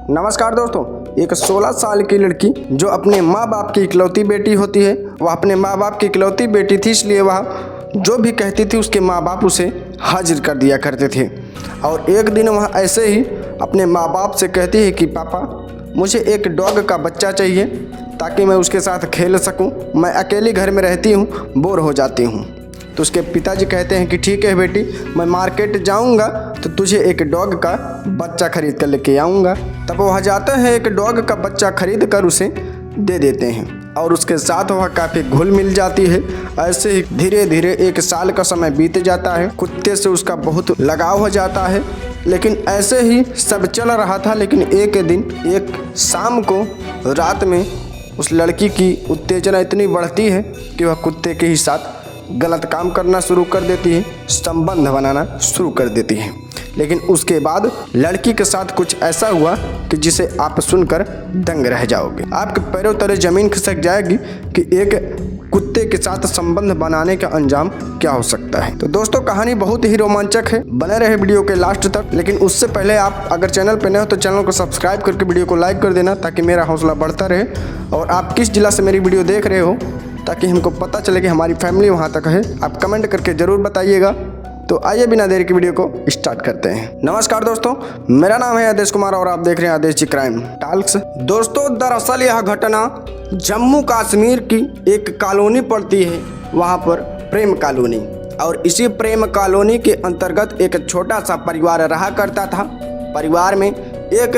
नमस्कार दोस्तों, एक 16 साल की लड़की जो अपने माँ बाप की इकलौती बेटी होती है, वह अपने माँ बाप की इकलौती बेटी थी, इसलिए वह जो भी कहती थी उसके माँ बाप उसे हाजिर कर दिया करते थे। और एक दिन वह ऐसे ही अपने माँ बाप से कहती है कि पापा मुझे एक डॉग का बच्चा चाहिए ताकि मैं उसके साथ खेल सकूं, मैं अकेली घर में रहती हूं, बोर हो जाती हूं। तो उसके पिताजी कहते हैं कि ठीक है बेटी, मैं मार्केट जाऊंगा तो तुझे एक डॉग का बच्चा खरीद कर लेके आऊँगा। तब वह जाते हैं, एक डॉग का बच्चा खरीद कर उसे दे देते हैं और उसके साथ वह काफ़ी घुल मिल जाती है। ऐसे ही धीरे धीरे 1 साल का समय बीत जाता है। कुत्ते से उसका बहुत लगाव हो जाता है, लेकिन ऐसे ही सब चल रहा था। लेकिन एक दिन एक शाम को रात में उस लड़की की उत्तेजना इतनी बढ़ती है कि वह कुत्ते के ही साथ गलत काम करना शुरू कर देती है, संबंध बनाना शुरू कर देती है। लेकिन उसके बाद लड़की के साथ कुछ ऐसा हुआ कि जिसे आप सुनकर दंग रह जाओगे। आपके पैरों तले जमीन खिसक जाएगी कि एक कुत्ते के साथ संबंध बनाने का अंजाम क्या हो सकता है। तो दोस्तों, कहानी बहुत ही रोमांचक है, बने रहे वीडियो के लास्ट तक। लेकिन उससे पहले आप अगर चैनल पर नए हो तो चैनल को सब्सक्राइब करके वीडियो को लाइक कर देना ताकि मेरा हौसला बढ़ता रहे। और आप किस जिला से मेरी वीडियो देख रहे हो ताकि हमको पता चले कि हमारी फैमिली वहाँ तक है, आप कमेंट करके ज़रूर बताइएगा। तो आइए बिना देर की वीडियो को स्टार्ट करते हैं। नमस्कार दोस्तों, मेरा नाम है आदेश कुमार और आप देख रहे हैं आदेश जी क्राइम टॉक्स। दोस्तों, दरअसल यह घटना जम्मू कश्मीर की एक कॉलोनी पड़ती है, वहाँ पर प्रेम कॉलोनी। और इसी प्रेम कॉलोनी के अंतर्गत एक छोटा सा परिवार रहा करता था। परिवार में एक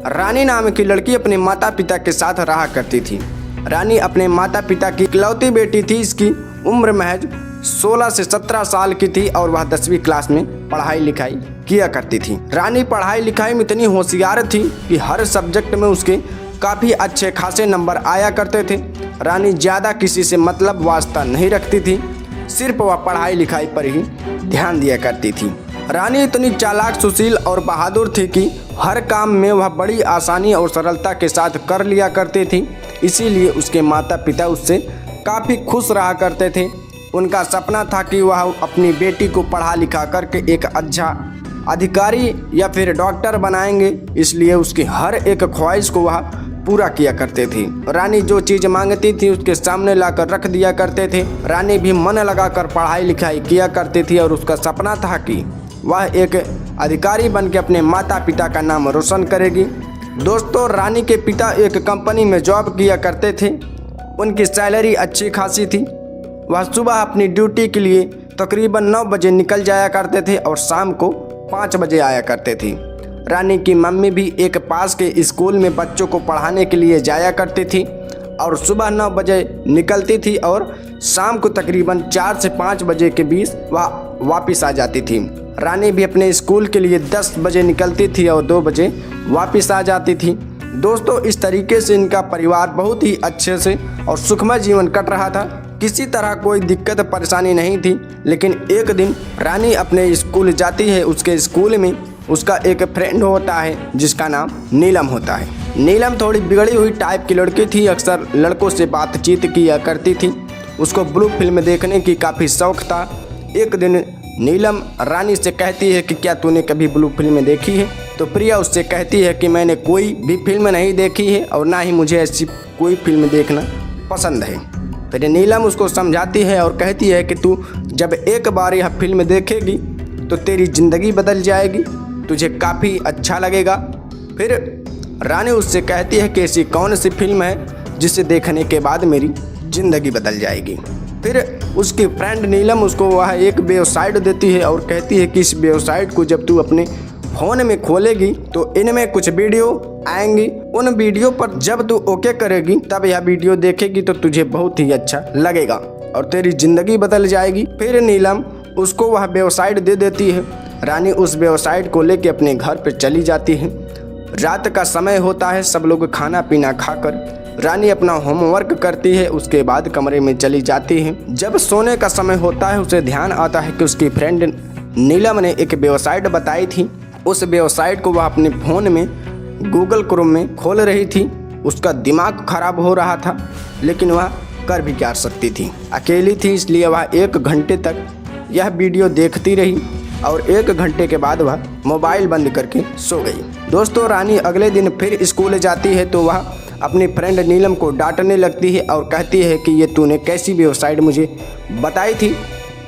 रानी नाम की लड़की अपने माता पिता के साथ रहा करती थी। रानी अपने माता पिता की इकलौती बेटी थी। इसकी उम्र महज 16 से 17 साल की थी और वह 10वीं क्लास में पढ़ाई लिखाई किया करती थी। रानी पढ़ाई लिखाई में इतनी होशियार थी कि हर सब्जेक्ट में उसके काफ़ी अच्छे खासे नंबर आया करते थे। रानी ज़्यादा किसी से मतलब वास्ता नहीं रखती थी, सिर्फ वह पढ़ाई लिखाई पर ही ध्यान दिया करती थी। रानी इतनी चालाक, सुशील और बहादुर थी कि हर काम में वह बड़ी आसानी और सरलता के साथ कर लिया करती थी। इसीलिए उसके माता पिता उससे काफ़ी खुश रहा करते थे। उनका सपना था कि वह अपनी बेटी को पढ़ा लिखा करके एक अच्छा अधिकारी या फिर डॉक्टर बनाएंगे, इसलिए उसकी हर एक ख्वाहिश को वह पूरा किया करते थे। रानी जो चीज़ मांगती थी उसके सामने लाकर रख दिया करते थे। रानी भी मन लगाकर पढ़ाई लिखाई किया करती थी और उसका सपना था कि वह एक अधिकारी बनकर अपने माता पिता का नाम रोशन करेगी। दोस्तों, रानी के पिता एक कंपनी में जॉब किया करते थे। उनकी सैलरी अच्छी खासी थी। वह सुबह अपनी ड्यूटी के लिए तकरीबन 9 बजे निकल जाया करते थे और शाम को 5 बजे आया करते थे। रानी की मम्मी भी एक पास के स्कूल में बच्चों को पढ़ाने के लिए जाया करती थी और सुबह 9 बजे निकलती थी और शाम को तकरीबन 4 से 5 बजे के बीच वह वापस आ जाती थी। रानी भी अपने स्कूल के लिए 10 बजे निकलती थी और 2 बजे वापस आ जाती थी। दोस्तों, इस तरीके से इनका परिवार बहुत ही अच्छे से और सुखमय जीवन कट रहा था। किसी तरह कोई दिक्कत परेशानी नहीं थी। लेकिन एक दिन रानी अपने स्कूल जाती है। उसके स्कूल में उसका एक फ्रेंड होता है जिसका नाम नीलम होता है। नीलम थोड़ी बिगड़ी हुई टाइप की लड़की थी, अक्सर लड़कों से बातचीत किया करती थी। उसको ब्लू फिल्म देखने की काफ़ी शौक था। एक दिन नीलम रानी से कहती है कि क्या तूने कभी ब्लू फिल्म देखी है? तो प्रिया उससे कहती है कि मैंने कोई भी फिल्म नहीं देखी है और ना ही मुझे ऐसी कोई फिल्म देखना पसंद है। फिर नीलम उसको समझाती है और कहती है कि तू जब एक बार यह फिल्म देखेगी तो तेरी ज़िंदगी बदल जाएगी, तुझे काफ़ी अच्छा लगेगा। फिर रानी उससे कहती है कि ऐसी कौन सी फिल्म है जिसे देखने के बाद मेरी ज़िंदगी बदल जाएगी। फिर उसकी फ्रेंड नीलम उसको वह एक वेबसाइट देती है और कहती है कि इस वेबसाइट को जब तू अपने फ़ोन में खोलेगी तो इनमें कुछ वीडियो आएंगी। उन वीडियो पर जब तू ओके करेगी तब यह वीडियो देखेगी तो तुझे बहुत ही अच्छा लगेगा और तेरी ज़िंदगी बदल जाएगी। फिर नीलम उसको वह वेबसाइट दे देती है। रानी उस वेबसाइट को लेकर अपने घर पर चली जाती है। रात का समय होता है, सब लोग खाना पीना खाकर रानी अपना होमवर्क करती है। उसके बाद कमरे में चली जाती है। जब सोने का समय होता है उसे ध्यान आता है कि उसकी फ्रेंड नीलम ने एक वेबसाइट बताई थी। उस वेबसाइट को वह अपने फ़ोन में गूगल क्रोम में खोल रही थी। उसका दिमाग खराब हो रहा था, लेकिन वह कर भी क्या सकती थी, अकेली थी, इसलिए वह 1 घंटे तक यह वीडियो देखती रही। और 1 घंटे के बाद वह मोबाइल बंद करके सो गई। दोस्तों, रानी अगले दिन फिर स्कूल जाती है तो वह अपनी फ्रेंड नीलम को डांटने लगती है और कहती है कि ये तूने कैसी वेबसाइट मुझे बताई थी,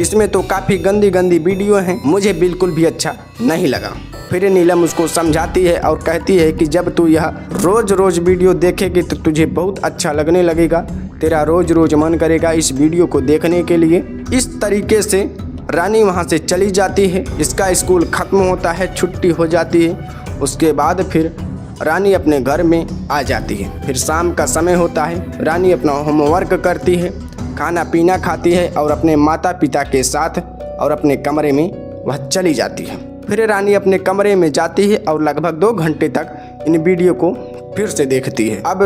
इसमें तो काफ़ी गंदी गंदी वीडियो हैं, मुझे बिल्कुल भी अच्छा नहीं लगा। फिर नीलम उसको समझाती है और कहती है कि जब तू यह रोज़ रोज़ वीडियो देखेगी तो तुझे बहुत अच्छा लगने लगेगा, तेरा रोज़ रोज़ मन करेगा इस वीडियो को देखने के लिए। इस तरीके से रानी वहाँ से चली जाती है। इसका स्कूल ख़त्म होता है, छुट्टी हो जाती है। उसके बाद फिर रानी अपने घर में आ जाती है। फिर शाम का समय होता है, रानी अपना होमवर्क करती है, खाना पीना खाती है और अपने माता पिता के साथ और अपने कमरे में वह चली जाती है। फिर रानी अपने कमरे में जाती है और लगभग 2 घंटे तक इन वीडियो को फिर से देखती है। अब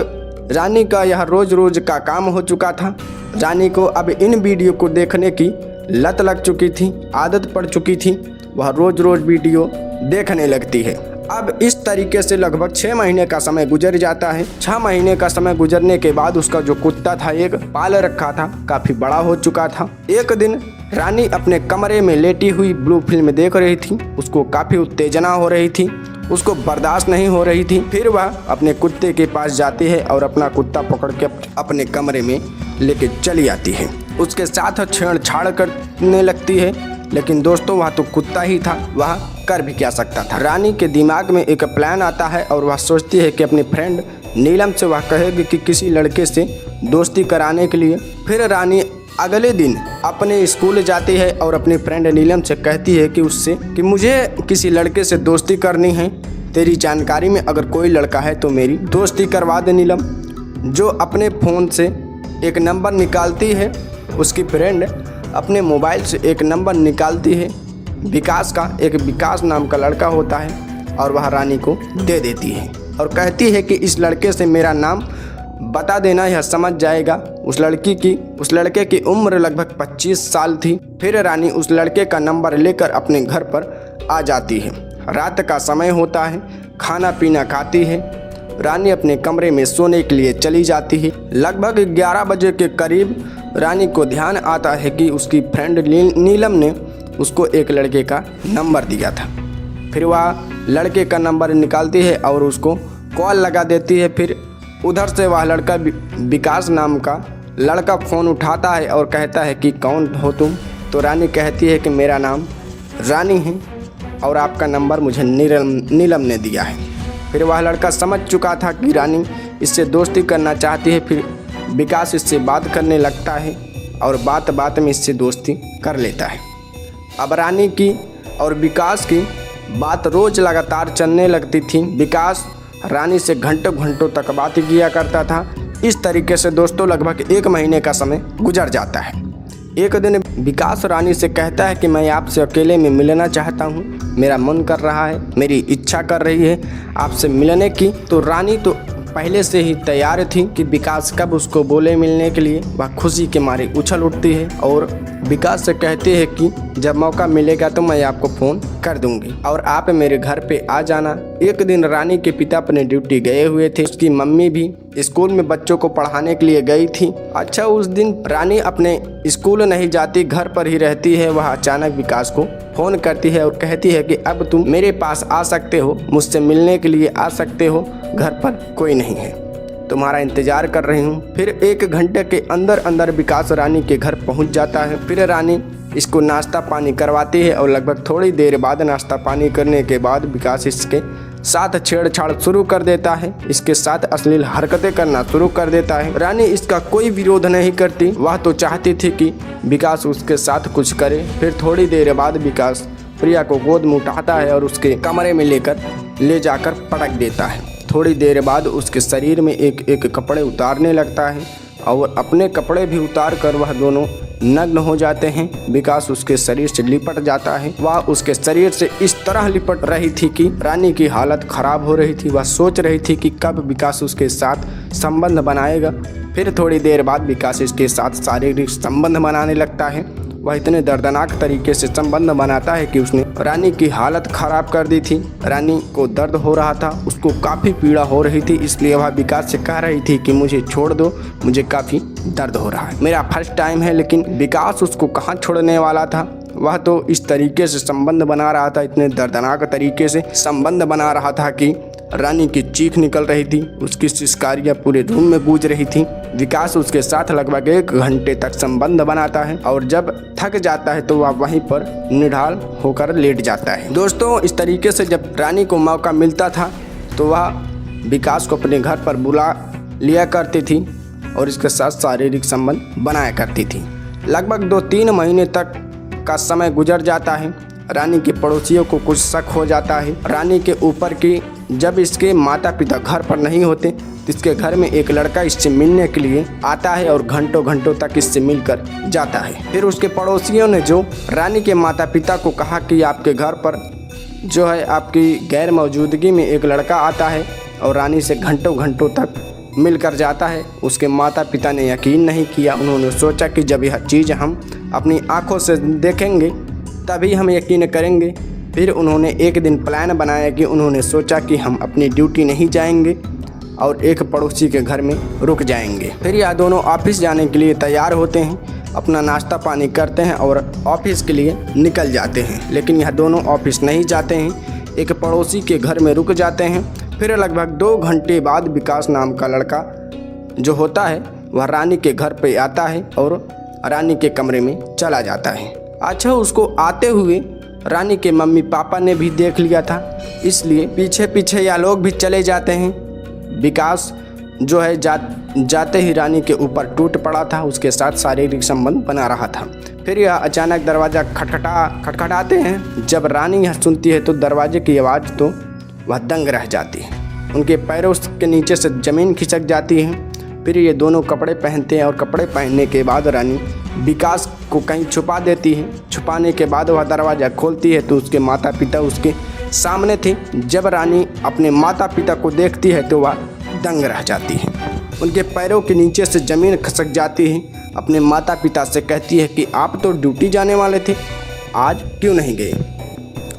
रानी का यह रोज़ रोज़ का काम हो चुका था। रानी को अब इन वीडियो को देखने की लत लग चुकी थी, आदत पड़ चुकी थी, वह रोज़ रोज़ वीडियो देखने लगती है। अब इस तरीके से लगभग 6 महीने का समय गुजर जाता है। 6 महीने का समय गुजरने के बाद उसका जो कुत्ता था, एक पाल रखा था, काफ़ी बड़ा हो चुका था। एक दिन रानी अपने कमरे में लेटी हुई ब्लू फिल्म देख रही थी। उसको काफ़ी उत्तेजना हो रही थी, उसको बर्दाश्त नहीं हो रही थी। फिर वह अपने कुत्ते के पास जाती है और अपना कुत्ता पकड़ के अपने कमरे में लेके चली आती है। उसके साथ छेड़छाड़ करने लगती है, लेकिन दोस्तों वह तो कुत्ता ही था, वह कर भी क्या सकता था। रानी के दिमाग में एक प्लान आता है और वह सोचती है कि अपनी फ्रेंड नीलम से वह कहेगी कि किसी लड़के से दोस्ती कराने के लिए। फिर रानी अगले दिन अपने स्कूल जाती है और अपनी फ्रेंड नीलम से कहती है कि उससे कि मुझे किसी लड़के से दोस्ती करनी है, तेरी जानकारी में अगर कोई लड़का है तो मेरी दोस्ती करवा दे नीलम। जो अपने फ़ोन से एक नंबर निकालती है, उसकी फ्रेंड अपने मोबाइल से एक नंबर निकालती है विकास का। एक विकास नाम का लड़का होता है और वह रानी को दे देती है और कहती है कि इस लड़के से मेरा नाम बता देना, यह समझ जाएगा। उस लड़के की उम्र लगभग 25 साल थी। फिर रानी उस लड़के का नंबर लेकर अपने घर पर आ जाती है। रात का समय होता है, खाना पीना खाती है, रानी अपने कमरे में सोने के लिए चली जाती है। लगभग 11 बजे के करीब रानी को ध्यान आता है कि उसकी फ्रेंड नीलम ने उसको एक लड़के का नंबर दिया था। फिर वह लड़के का नंबर निकालती है और उसको कॉल लगा देती है। फिर उधर से वह लड़का विकास नाम का लड़का फ़ोन उठाता है और कहता है कि कौन हो तुम। तो रानी कहती है कि मेरा नाम रानी है और आपका नंबर मुझे नीलम ने दिया है। फिर वह लड़का समझ चुका था कि रानी इससे दोस्ती करना चाहती है। फिर विकास इससे बात करने लगता है और बात बात में इससे दोस्ती कर लेता है। अब रानी की और विकास की बात रोज़ लगातार चलने लगती थी। विकास रानी से घंटों घंटों तक बात किया करता था। इस तरीके से दोस्तों लगभग 1 महीने का समय गुजर जाता है। एक दिन विकास रानी से कहता है कि मैं आपसे अकेले में मिलना चाहता हूँ, मेरा मन कर रहा है, मेरी इच्छा कर रही है आपसे मिलने की। तो रानी तो पहले से ही तैयार थी कि विकास कब उसको बोले मिलने के लिए। वह खुशी के मारे उछल उठती है और विकास से कहती है कि जब मौका मिलेगा तो मैं आपको फ़ोन कर दूंगी और आप मेरे घर पे आ जाना। एक दिन रानी के पिता अपने ड्यूटी गए हुए थे, उसकी मम्मी भी स्कूल में बच्चों को पढ़ाने के लिए गई थी। अच्छा, उस दिन रानी अपने स्कूल नहीं जाती, घर पर ही रहती है। वह अचानक विकास को फ़ोन करती है और कहती है कि अब तुम मेरे पास आ सकते हो, मुझसे मिलने के लिए आ सकते हो, घर पर कोई नहीं है, तुम्हारा इंतज़ार कर रही हूँ। फिर 1 घंटे के अंदर अंदर विकास रानी के घर पहुँच जाता है। फिर रानी इसको नाश्ता पानी करवाती है और लगभग थोड़ी देर बाद नाश्ता पानी करने के बाद विकास इसके साथ छेड़छाड़ शुरू कर देता है, इसके साथ अश्लील हरकतें करना शुरू कर देता है। रानी इसका कोई विरोध नहीं करती, वह तो चाहती थी कि विकास उसके साथ कुछ करे। फिर थोड़ी देर बाद विकास प्रिया को गोद में उठाता है और उसके कमरे में ले जाकर पटक देता है। थोड़ी देर बाद उसके शरीर में एक एक कपड़े उतारने लगता है और अपने कपड़े भी उतार कर वह दोनों नग्न हो जाते हैं। विकास उसके शरीर से लिपट जाता है। वह उसके शरीर से इस तरह लिपट रही थी कि रानी की हालत खराब हो रही थी। वह सोच रही थी कि कब विकास उसके साथ संबंध बनाएगा। फिर थोड़ी देर बाद विकास इसके साथ शारीरिक संबंध बनाने लगता है। वह इतने दर्दनाक तरीके से संबंध बनाता है कि उसने रानी की हालत खराब कर दी थी। रानी को दर्द हो रहा था, उसको काफ़ी पीड़ा हो रही थी, इसलिए वह विकास से कह रही थी कि मुझे छोड़ दो, मुझे काफ़ी दर्द हो रहा है, मेरा फर्स्ट टाइम है। लेकिन विकास उसको कहाँ छोड़ने वाला था। वह तो इस तरीके से संबंध बना रहा था, इतने दर्दनाक तरीके से संबंध बना रहा था कि रानी की चीख निकल रही थी, उसकी सिसकारियाँ पूरे रूम में गूंज रही थी। विकास उसके साथ लगभग 1 घंटे तक संबंध बनाता है और जब थक जाता है तो वह वहीं पर निढाल होकर लेट जाता है। दोस्तों, इस तरीके से जब रानी को मौका मिलता था तो वह विकास को अपने घर पर बुला लिया करती थी और इसके साथ शारीरिक संबंध बनाया करती थी। लगभग 2-3 महीने तक का समय गुजर जाता है। रानी के पड़ोसियों को कुछ शक हो जाता है रानी के ऊपर कि जब इसके माता पिता घर पर नहीं होते तो इसके घर में एक लड़का इससे मिलने के लिए आता है और घंटों घंटों तक इससे मिलकर जाता है। फिर उसके पड़ोसियों ने जो रानी के माता पिता को कहा कि आपके घर पर जो है आपकी गैर मौजूदगी में एक लड़का आता है और रानी से घंटों घंटों तक मिलकर जाता है, उसके माता पिता ने यकीन नहीं किया। उन्होंने सोचा कि जब यह चीज़ हम अपनी आंखों से देखेंगे तभी हम यकीन करेंगे। फिर उन्होंने एक दिन प्लान बनाया कि उन्होंने सोचा कि हम अपनी ड्यूटी नहीं जाएंगे और एक पड़ोसी के घर में रुक जाएंगे। फिर यह दोनों ऑफिस जाने के लिए तैयार होते हैं, अपना नाश्ता पानी करते हैं और ऑफिस के लिए निकल जाते हैं। लेकिन यह दोनों ऑफिस नहीं जाते हैं, एक पड़ोसी के घर में रुक जाते हैं। फिर लगभग 2 घंटे बाद विकास नाम का लड़का जो होता है वह रानी के घर पे आता है और रानी के कमरे में चला जाता है। अच्छा, उसको आते हुए रानी के मम्मी पापा ने भी देख लिया था, इसलिए पीछे पीछे यह लोग भी चले जाते हैं। विकास जो है जाते ही रानी के ऊपर टूट पड़ा था, उसके साथ शारीरिक संबंध बना रहा था। फिर यह अचानक दरवाज़ा खटखटाते हैं। जब रानी यह सुनती है तो दरवाजे की आवाज़ तो वह दंग रह जाती है, उनके पैरों के नीचे से ज़मीन खिसक जाती है। फिर ये दोनों कपड़े पहनते हैं और कपड़े पहनने के बाद रानी विकास को कहीं छुपा देती है। छुपाने के बाद वह दरवाज़ा खोलती है तो उसके माता पिता उसके सामने थे। जब रानी अपने माता पिता को देखती है तो वह दंग रह जाती है, उनके पैरों के नीचे से ज़मीन खिसक जाती है। अपने माता पिता से कहती है कि आप तो ड्यूटी जाने वाले थे, आज क्यों नहीं गए?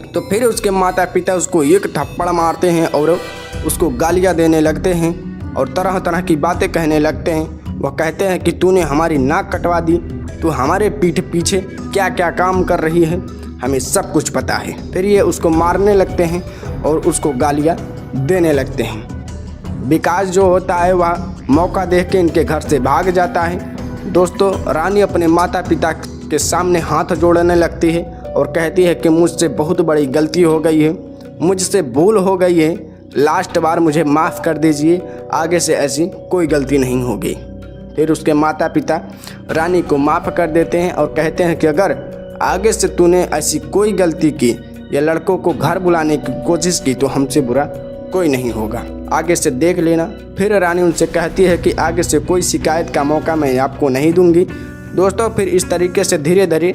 तो फिर उसके माता पिता उसको एक थप्पड़ मारते हैं और उसको गालियाँ देने लगते हैं और तरह तरह की बातें कहने लगते हैं। वह कहते हैं कि तूने हमारी नाक कटवा दी, तू हमारे पीठ पीछे क्या क्या काम कर रही है, हमें सब कुछ पता है। फिर ये उसको मारने लगते हैं और उसको गालियाँ देने लगते हैं। विकास जो होता है वह मौका देख के इनके घर से भाग जाता है। दोस्तों, रानी अपने माता पिता के सामने हाथ जोड़ने लगती है और कहती है कि मुझसे बहुत बड़ी गलती हो गई है, मुझसे भूल हो गई है, लास्ट बार मुझे माफ़ कर दीजिए, आगे से ऐसी कोई गलती नहीं होगी। फिर उसके माता पिता रानी को माफ़ कर देते हैं और कहते हैं कि अगर आगे से तूने ऐसी कोई गलती की या लड़कों को घर बुलाने की कोशिश की तो हमसे बुरा कोई नहीं होगा, आगे से देख लेना। फिर रानी उनसे कहती है कि आगे से कोई शिकायत का मौका मैं आपको नहीं दूंगी। दोस्तों, फिर इस तरीके से धीरे धीरे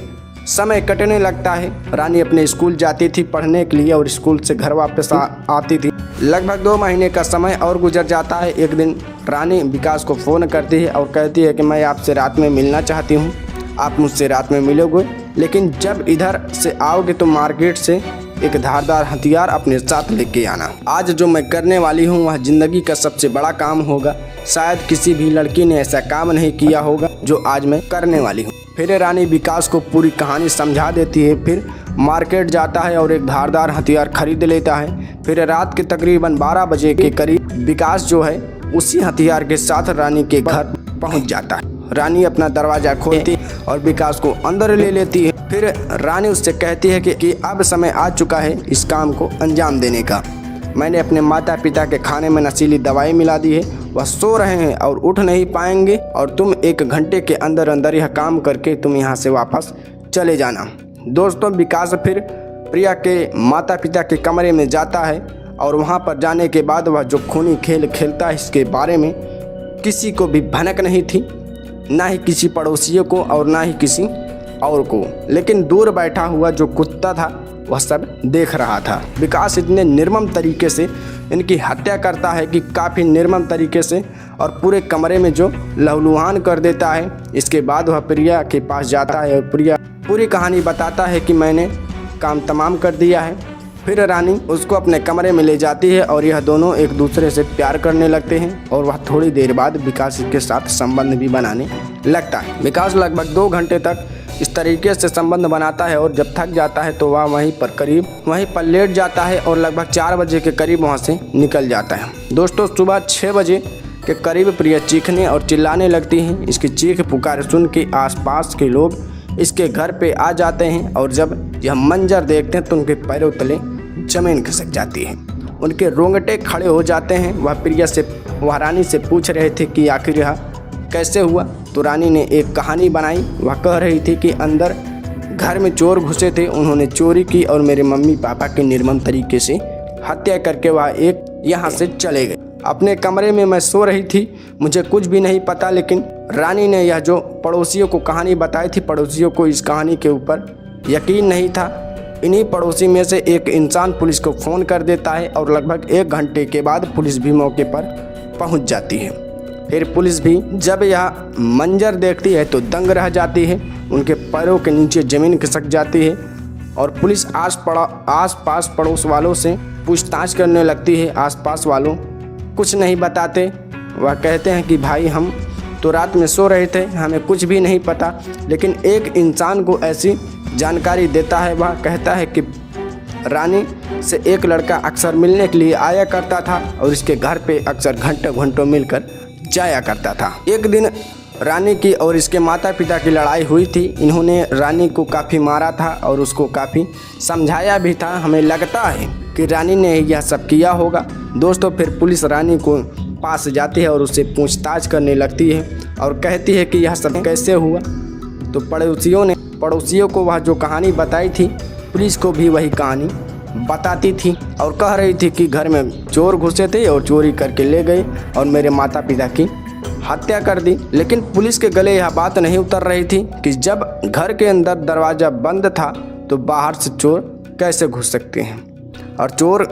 समय कटने लगता है। रानी अपने स्कूल जाती थी पढ़ने के लिए और स्कूल से घर वापस आती थी। लगभग 2 महीने का समय और गुजर जाता है। एक दिन रानी विकास को फ़ोन करती है और कहती है कि मैं आपसे रात में मिलना चाहती हूँ, आप मुझसे रात में मिलोगे, लेकिन जब इधर से आओगे तो मार्केट से एक धारदार हथियार अपने साथ लेके आना। आज जो मैं करने वाली हूँ वह ज़िंदगी का सबसे बड़ा काम होगा, शायद किसी भी लड़की ने ऐसा काम नहीं किया होगा जो आज मैं करने वाली हूँ। फिर रानी विकास को पूरी कहानी समझा देती है। फिर मार्केट जाता है और एक धारदार हथियार खरीद लेता है। फिर रात के तकरीबन 12 बजे के करीब विकास जो है उसी हथियार के साथ रानी के घर पहुँच जाता है। रानी अपना दरवाज़ा खोलती और विकास को अंदर ले लेती है। फिर रानी उससे कहती है कि अब समय आ चुका है इस काम को अंजाम देने का। मैंने अपने माता पिता के खाने में नशीली दवाई मिला दी है, वह सो रहे हैं और उठ नहीं पाएंगे और तुम 1 घंटे के अंदर अंदर यह काम करके तुम यहाँ से वापस चले जाना। दोस्तों, विकास फिर प्रिया के माता पिता के कमरे में जाता है और वहाँ पर जाने के बाद वह जो खूनी खेल खेलता है इसके बारे में किसी को भी भनक नहीं थी, ना ही किसी पड़ोसियों को और ना ही किसी और को, लेकिन दूर बैठा हुआ जो कुत्ता था वह सब देख रहा था। विकास इतने निर्मम तरीके से इनकी हत्या करता है कि काफ़ी निर्मम तरीके से, और पूरे कमरे में जो लहूलुहान कर देता है। इसके बाद वह प्रिया के पास जाता है और प्रिया पूरी कहानी बताता है कि मैंने काम तमाम कर दिया है। फिर रानी उसको अपने कमरे में ले जाती है और यह दोनों एक दूसरे से प्यार करने लगते हैं और वह थोड़ी देर बाद विकास के साथ संबंध भी बनाने लगता है। विकास लगभग 2 घंटे तक इस तरीके से संबंध बनाता है और जब थक जाता है तो वह वहीं पर लेट जाता है और लगभग 4 बजे के करीब वहाँ से निकल जाता है। दोस्तों सुबह 6 बजे के करीब प्रिया चीखने और चिल्लाने लगती हैं। इसकी चीख पुकार सुन के आसपास के लोग इसके घर पे आ जाते हैं और जब यह मंजर देखते हैं तो उनके पैरों तले जमीन खिसक जाती है। उनके रोंगटे खड़े हो जाते हैं। वह रानी से पूछ रहे थे कि आखिर यह कैसे हुआ। तो रानी ने एक कहानी बनाई। वह कह रही थी कि अंदर घर में चोर घुसे थे, उन्होंने चोरी की और मेरे मम्मी पापा की निर्मम तरीके से हत्या करके वह यहाँ से चले गए। अपने कमरे में मैं सो रही थी, मुझे कुछ भी नहीं पता। लेकिन रानी ने यह जो पड़ोसियों को कहानी बताई थी, पड़ोसियों को इस कहानी के ऊपर यकीन नहीं था। इन्हीं पड़ोसी में से एक इंसान पुलिस को फ़ोन कर देता है और लगभग 1 घंटे के बाद पुलिस भी मौके पर पहुंच जाती है। फिर पुलिस भी जब यह मंजर देखती है तो दंग रह जाती है। उनके पैरों के नीचे ज़मीन खिसक जाती है और पुलिस आस-पास पड़ोस वालों से पूछताछ करने लगती है। आसपास वालों कुछ नहीं बताते। वह कहते हैं कि भाई हम तो रात में सो रहे थे, हमें कुछ भी नहीं पता। लेकिन एक इंसान को ऐसी जानकारी देता है। वह कहता है कि रानी से एक लड़का अक्सर मिलने के लिए आया करता था और इसके घर पे अक्सर घंटों मिलकर जाया करता था। एक दिन रानी की और इसके माता पिता की लड़ाई हुई थी। इन्होंने रानी को काफ़ी मारा था और उसको काफ़ी समझाया भी था। हमें लगता है कि रानी ने यह सब किया होगा। दोस्तों फिर पुलिस रानी को पास जाती है और उससे पूछताछ करने लगती है और कहती है कि यह सब कैसे हुआ। तो पड़ोसियों को वह जो कहानी बताई थी, पुलिस को भी वही कहानी बताती थी और कह रही थी कि घर में चोर घुसे थे और चोरी करके ले गए और मेरे माता पिता की हत्या कर दी। लेकिन पुलिस के गले यह बात नहीं उतर रही थी कि जब घर के अंदर दरवाज़ा बंद था तो बाहर से चोर कैसे घुस सकते हैं और चोर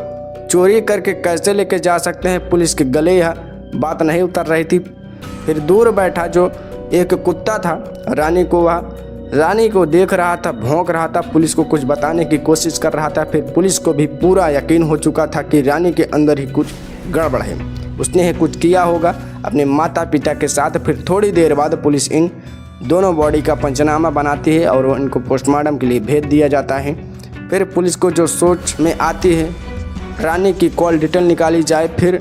चोरी करके कैसे लेके जा सकते हैं। पुलिस के गले यह बात नहीं उतर रही थी। फिर दूर बैठा जो एक कुत्ता था रानी को देख रहा था, भौंक रहा था, पुलिस को कुछ बताने की कोशिश कर रहा था। फिर पुलिस को भी पूरा यकीन हो चुका था कि रानी के अंदर ही कुछ गड़बड़ है, उसने ही कुछ किया होगा अपने माता पिता के साथ। फिर थोड़ी देर बाद पुलिस इन दोनों बॉडी का पंचनामा बनाती है और इनको पोस्टमार्टम के लिए भेज दिया जाता है। फिर पुलिस को जो सोच में आती है, रानी की कॉल डिटेल निकाली जाए। फिर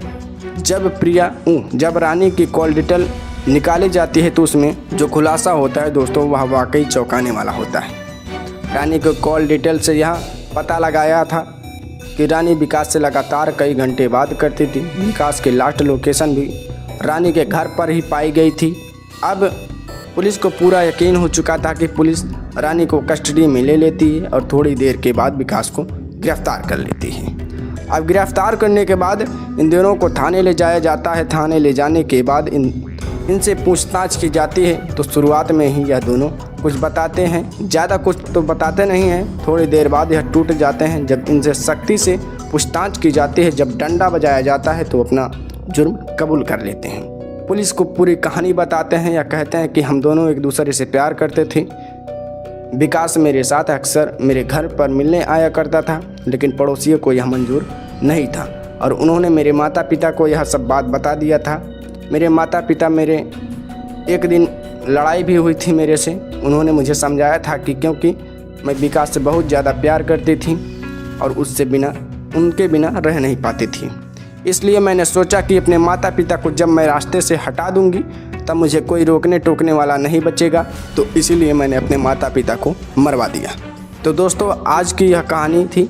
जब रानी की कॉल डिटेल निकाली जाती है तो उसमें जो खुलासा होता है दोस्तों वह वाकई चौंकाने वाला होता है। रानी को कॉल डिटेल से यह पता लगाया था कि रानी विकास से लगातार कई घंटे बात करती थी। विकास की लास्ट लोकेशन भी रानी के घर पर ही पाई गई थी। अब पुलिस को पूरा यकीन हो चुका था कि पुलिस रानी को कस्टडी में ले लेती है और थोड़ी देर के बाद विकास को गिरफ्तार कर लेती है। अब गिरफ्तार करने के बाद इन दोनों को थाने ले जाया जाता है। थाने ले जाने के बाद इनसे पूछताछ की जाती है। तो शुरुआत में ही यह दोनों कुछ बताते हैं, ज़्यादा कुछ तो बताते नहीं हैं। थोड़ी देर बाद यह टूट जाते हैं। जब इनसे सख्ती से पूछताछ की जाती है, जब डंडा बजाया जाता है तो अपना जुर्म कबूल कर लेते हैं। पुलिस को पूरी कहानी बताते हैं या कहते हैं कि हम दोनों एक दूसरे से प्यार करते थे। विकास मेरे साथ अक्सर मेरे घर पर मिलने आया करता था, लेकिन पड़ोसियों को यह मंजूर नहीं था और उन्होंने मेरे माता पिता को यह सब बात बता दिया था। मेरे माता पिता एक दिन लड़ाई भी हुई थी मेरे से। उन्होंने मुझे समझाया था कि क्योंकि मैं विकास से बहुत ज़्यादा प्यार करती थी और उनके बिना रह नहीं पाती थी। इसलिए मैंने सोचा कि अपने माता पिता को जब मैं रास्ते से हटा दूंगी तब मुझे कोई रोकने टोकने वाला नहीं बचेगा। तो इसीलिए मैंने अपने माता पिता को मरवा दिया। तो दोस्तों आज की यह कहानी थी।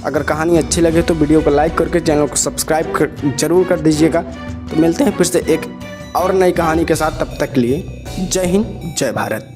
अगर कहानी अच्छी लगे तो वीडियो को लाइक करके चैनल को सब्सक्राइब जरूर कर दीजिएगा। तो मिलते हैं फिर से एक और नई कहानी के साथ। तब तक के लिए जय हिंद, जय भारत।